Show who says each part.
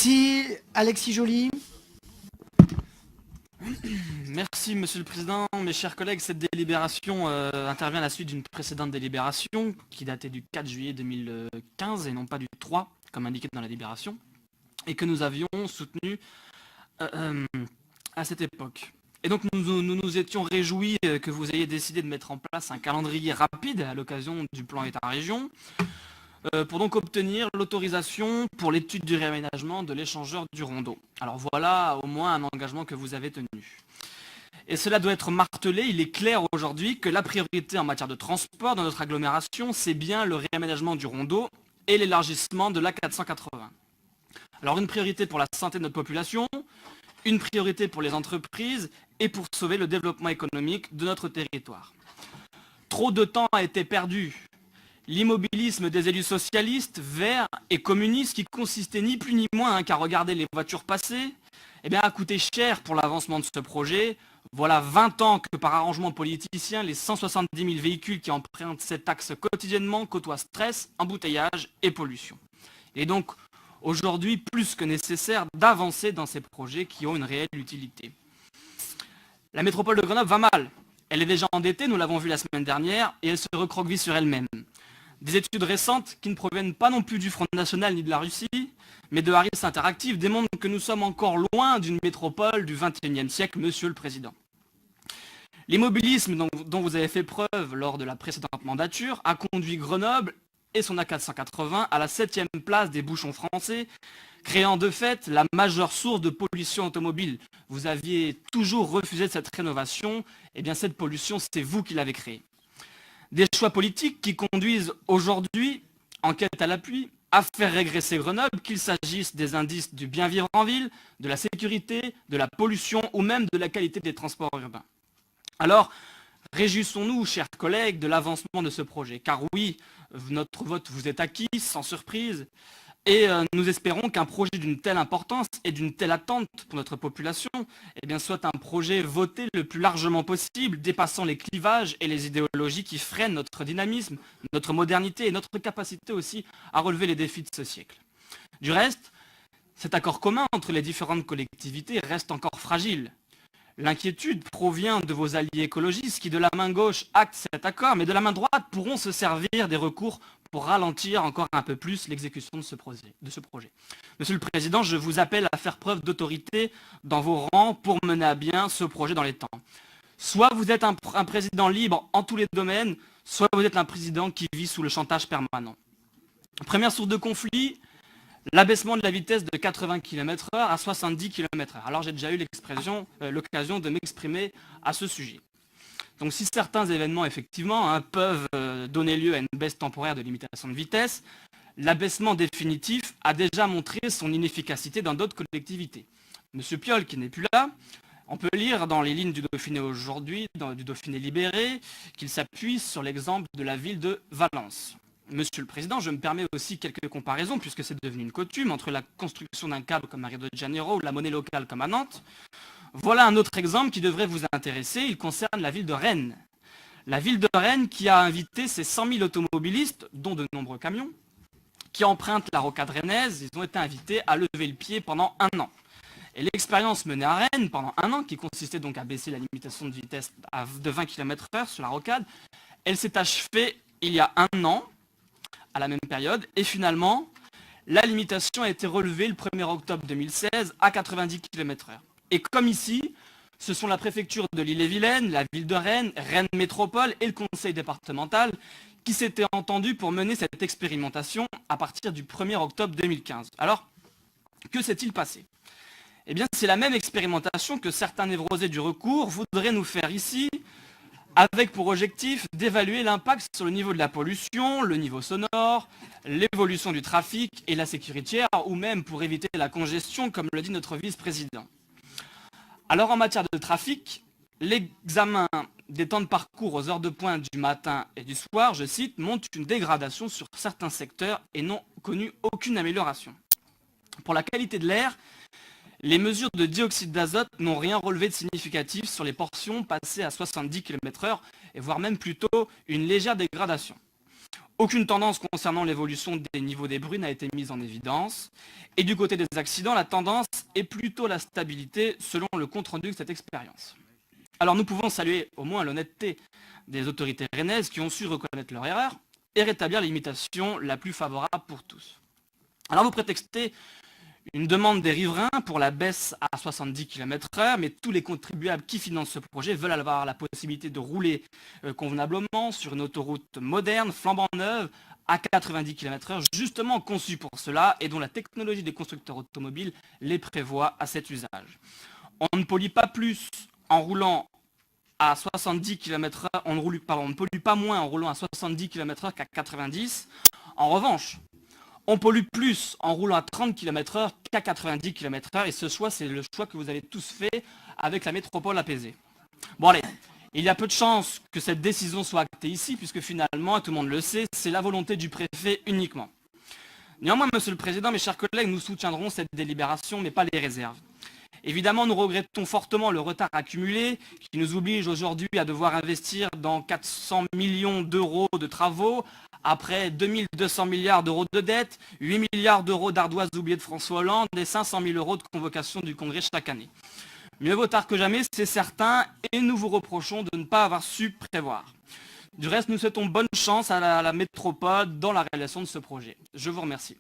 Speaker 1: Merci, Alexis Joly.
Speaker 2: Merci Monsieur le Président, mes chers collègues. Cette délibération intervient à la suite d'une précédente délibération qui datait du 4 juillet 2015 et non pas du 3, comme indiqué dans la délibération, et que nous avions soutenue à cette époque. Et donc nous nous étions réjouis que vous ayez décidé de mettre en place un calendrier rapide à l'occasion du plan État-région pour donc obtenir l'autorisation pour l'étude du réaménagement de l'échangeur du Rondeau. Alors voilà au moins un engagement que vous avez tenu. Et cela doit être martelé, il est clair aujourd'hui que la priorité en matière de transport dans notre agglomération, c'est bien le réaménagement du Rondeau et l'élargissement de l'A480. Alors une priorité pour la santé de notre population, une priorité pour les entreprises et pour sauver le développement économique de notre territoire. Trop de temps a été perdu. L'immobilisme des élus socialistes, verts et communistes qui consistait ni plus ni moins qu'à regarder les voitures passer, a coûté cher pour l'avancement de ce projet. Voilà 20 ans que par arrangement politicien, les 170 000 véhicules qui empruntent cet axe quotidiennement côtoient stress, embouteillage et pollution. Et donc aujourd'hui plus que nécessaire d'avancer dans ces projets qui ont une réelle utilité. La métropole de Grenoble va mal. Elle est déjà endettée, nous l'avons vu la semaine dernière, et elle se recroqueville sur elle-même. Des études récentes, qui ne proviennent pas non plus du Front National ni de la Russie, mais de Harris Interactive, démontrent que nous sommes encore loin d'une métropole du XXIe siècle, Monsieur le Président. L'immobilisme dont vous avez fait preuve lors de la précédente mandature a conduit Grenoble et son A480 à la 7e place des bouchons français, créant de fait la majeure source de pollution automobile. Vous aviez toujours refusé cette rénovation, et bien cette pollution, c'est vous qui l'avez créée. Des choix politiques qui conduisent aujourd'hui, enquête à l'appui, à faire régresser Grenoble, qu'il s'agisse des indices du bien vivre en ville, de la sécurité, de la pollution ou même de la qualité des transports urbains. Alors, réjouissons-nous, chers collègues, de l'avancement de ce projet, car oui, notre vote vous est acquis, sans surprise, et nous espérons qu'un projet d'une telle importance et d'une telle attente pour notre population soit un projet voté le plus largement possible, dépassant les clivages et les idéologies qui freinent notre dynamisme, notre modernité et notre capacité aussi à relever les défis de ce siècle. Du reste, cet accord commun entre les différentes collectivités reste encore fragile. L'inquiétude provient de vos alliés écologistes qui, de la main gauche, actent cet accord, mais de la main droite pourront se servir des recours pour ralentir encore un peu plus l'exécution de ce projet. Monsieur le Président, je vous appelle à faire preuve d'autorité dans vos rangs pour mener à bien ce projet dans les temps. Soit vous êtes un président libre en tous les domaines, soit vous êtes un président qui vit sous le chantage permanent. Première source de conflit, l'abaissement de la vitesse de 80 km/h à 70 km/h. Alors j'ai déjà eu l'occasion de m'exprimer à ce sujet. Donc si certains événements effectivement peuvent donner lieu à une baisse temporaire de limitation de vitesse, l'abaissement définitif a déjà montré son inefficacité dans d'autres collectivités. Monsieur Piolle, qui n'est plus là, on peut lire dans les lignes du Dauphiné aujourd'hui, du Dauphiné libéré, qu'il s'appuie sur l'exemple de la ville de Valence. Monsieur le Président, je me permets aussi quelques comparaisons, puisque c'est devenu une coutume, entre la construction d'un câble comme à Rio de Janeiro ou la monnaie locale comme à Nantes. Voilà un autre exemple qui devrait vous intéresser, il concerne la ville de Rennes. La ville de Rennes qui a invité ses 100 000 automobilistes, dont de nombreux camions, qui empruntent la rocade rennaise, ils ont été invités à lever le pied pendant 1 an. Et l'expérience menée à Rennes pendant 1 an, qui consistait donc à baisser la limitation de vitesse de 20 km/h sur la rocade, elle s'est achevée il y a 1 an, à la même période, et finalement, la limitation a été relevée le 1er octobre 2016 à 90 km/h. Et comme ici, ce sont la préfecture de l'Ille-et-Vilaine, la ville de Rennes, Rennes Métropole et le conseil départemental qui s'étaient entendus pour mener cette expérimentation à partir du 1er octobre 2015. Alors, que s'est-il passé ? Eh bien, c'est la même expérimentation que certains névrosés du recours voudraient nous faire ici, avec pour objectif d'évaluer l'impact sur le niveau de la pollution, le niveau sonore, l'évolution du trafic et la sécurité, ou même pour éviter la congestion, comme le dit notre vice-président. Alors en matière de trafic, l'examen des temps de parcours aux heures de pointe du matin et du soir, je cite, montre une dégradation sur certains secteurs et n'ont connu aucune amélioration. Pour la qualité de l'air, les mesures de dioxyde d'azote n'ont rien relevé de significatif sur les portions passées à 70 km/h, et voire même plutôt une légère dégradation. Aucune tendance concernant l'évolution des niveaux des bruits n'a été mise en évidence. Et du côté des accidents, la tendance est plutôt la stabilité selon le compte-rendu de cette expérience. Alors nous pouvons saluer au moins l'honnêteté des autorités rennaises qui ont su reconnaître leur erreur et rétablir la limitation la plus favorable pour tous. Alors vous prétextez une demande des riverains pour la baisse à 70 km/h, mais tous les contribuables qui financent ce projet veulent avoir la possibilité de rouler convenablement sur une autoroute moderne, flambant neuve, à 90 km/h, justement conçue pour cela et dont la technologie des constructeurs automobiles les prévoit à cet usage. On ne pollue pas plus en roulant à 70 km/h, on ne pollue pas moins en roulant à 70 km/h qu'à 90. En revanche, on pollue plus en roulant à 30 km/h qu'à 90 km/h, et ce choix, c'est le choix que vous avez tous fait avec la métropole apaisée. Bon allez, il y a peu de chances que cette décision soit actée ici, puisque finalement, tout le monde le sait, c'est la volonté du préfet uniquement. Néanmoins, Monsieur le Président, mes chers collègues, nous soutiendrons cette délibération, mais pas les réserves. Évidemment, nous regrettons fortement le retard accumulé qui nous oblige aujourd'hui à devoir investir dans 400 millions d'euros de travaux, après 2200 milliards d'euros de dettes, 8 milliards d'euros d'ardoises oubliées de François Hollande et 500 000 euros de convocation du Congrès chaque année. Mieux vaut tard que jamais, c'est certain, et nous vous reprochons de ne pas avoir su prévoir. Du reste, nous souhaitons bonne chance à la métropole dans la réalisation de ce projet. Je vous remercie.